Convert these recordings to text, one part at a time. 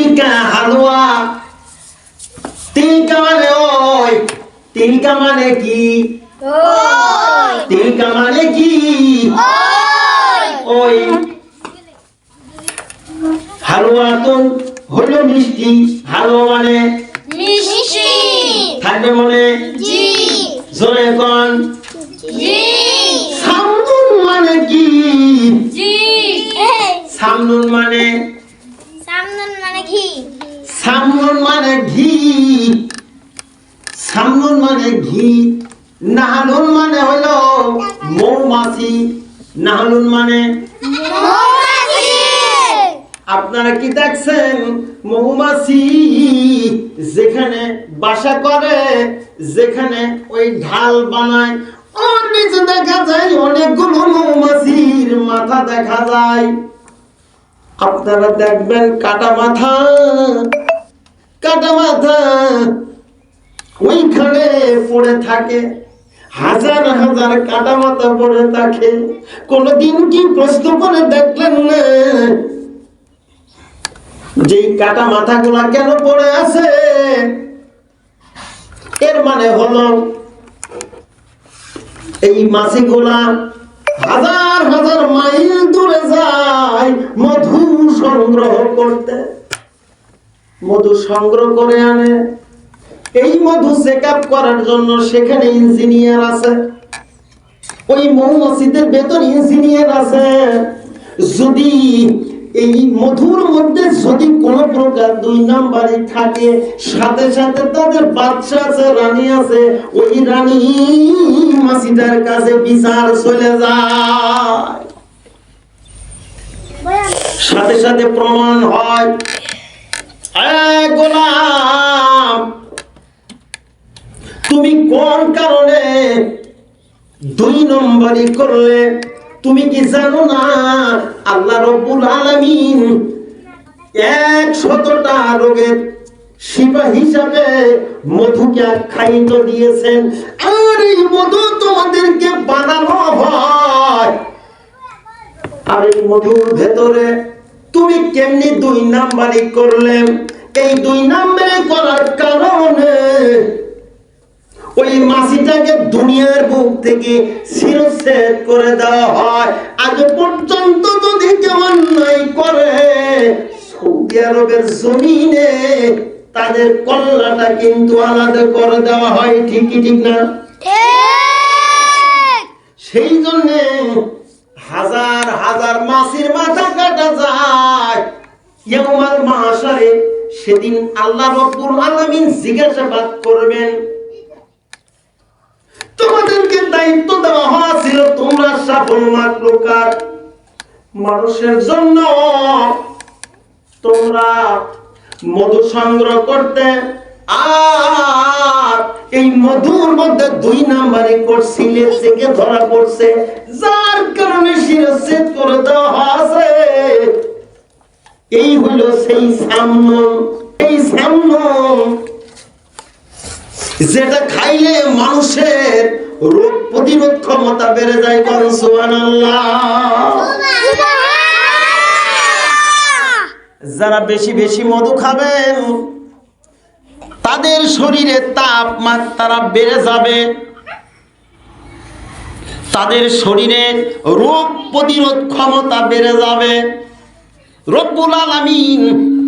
তিলকা হালুয়া, তিলকা মানে ওই, তিলকা মানে কি? তিলকা মানে কি? ওই হালুয়া তো হলো মিষ্টি, হালুয়া মানে মিষ্টি। থাকবে মনে? জি। জোরে কোন? জি। সামনুন মানে কি? জি। সামনুন মানে? সামনুন মানে ঘি। সামনুন মানে ঘি, সামনুন মানে ঘি। নাহলুন মানে হলো মৌমাছি, নাহলুন মানে? মৌমাছি। আপনারা কি দেখছেন মৌমাছি যেখানে বাসা করে, যেখানে ওই ঢাল বানায়, ওর নিচে দেখা যায় অনেকগুলো মৌমাছির মাথা দেখা যায়। আপনারা দেখবেন কাটা মাথা, কাটা মাথা ওইখানে পড়ে থাকে, হাজার হাজার কাটা মাথা পড়ে থাকে। কোনদিন কি প্রশ্ন করে দেখলেন না যে কাটা মাথাগুলা কেন পড়ে আছে? এর মানে হলো এই মাছিগুলা হাজার হাজার মাইল দূরে যায় মধু সংগ্রহ করতে, মধু সংগ্রহ করে আনে। এই মধু চেক আপ করার জন্য সেখানে ইঞ্জিনিয়ার আছে, ওই মৌমাছিদের ভেতর ইঞ্জিনিয়ার আছে। যদি এই মধুর মধ্যে যদি কোন প্রকার 2 নাম্বারই থাকে, সাথে সাথে তাদের বাচ্চা আছে, রানী আছে, ওই রানী মাছিটার কাছে বিচার চলে যায়, সাথে সাথে প্রমাণ হয়। গোলাম, তুমি কোন কারণে 2 নম্বরই করলে? তুমি কি জানো না আল্লাহ রাব্বুল আলামিন 100টা রোগের শিফা হিসাবে মধুকে আখ্যায়িত দিয়েছেন। আর এই মধু তোমাদেরকে বানানো হয়, আর এই মধুর ভেতরে তুমি কেমনি 2 নাম্বারই করলে? এই 2 নাম্বারে করার কারণে ওই মাছিটাকে দুনিয়ার বুক থেকে শিরচ্ছেদ করে দেওয়া হয়। আজ পর্যন্ত যদি কেউ অন্যায় করে, সৌদি আরবের জমিনে তাদের কল্লাটা কিন্তু আলাদা করে দেওয়া হয়। ঠিকই ঠিক না? সেই জন্য হাজার হাজার মাছির মাথা কাটা যায় ইয়াউমাল মাহশারে। সেদিন আল্লাহ রাব্বুল আলামিন জিজ্ঞাসাবাদ করবেন, তোমাদেরকে দায়িত্ব দেওয়া হয়েছিল তোমরা সফল মাখলুকাত মানুষের জন্য তোমরা মধু সংগ্রহ করতে, আর এই মধুর মধ্যে 2 নাম্বারে করছিলে, থেকে ধরা পড়ছে, যার কারণে শিরচ্ছেদ করে দেওয়া হয়েছে। এই হলো সেই সামনুন, এই সামনুন যেটা খাইলে মানুষের রোগ প্রতিরোধ ক্ষমতা বেড়ে যায়। বলেন সুবহানাল্লাহ। যারা বেশি বেশি মধু খাবেন তাদের শরীরে তাপমাত্রা বেড়ে যাবে, তাদের শরীরে রোগ প্রতিরোধ ক্ষমতা বেড়ে যাবে। রব্বুল আলামিন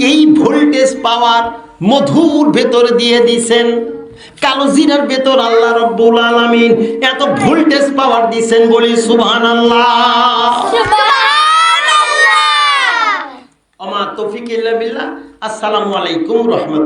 এই ভোল্টেজ পাওয়ার মধুর ভেতর দিয়ে দিয়েছেন। কালো জিরার ভেতর আল্লাহ রব্বুল আলামিন এত ভোল্টেজ পাওয়ার দিয়েছেন, বলি সুবহানাল্লাহ। সুবহানাল্লাহ। আমা তৌফিক ইল্লা বিল্লাহ। আসসালামু আলাইকুম রাহমাতুল্লাহ।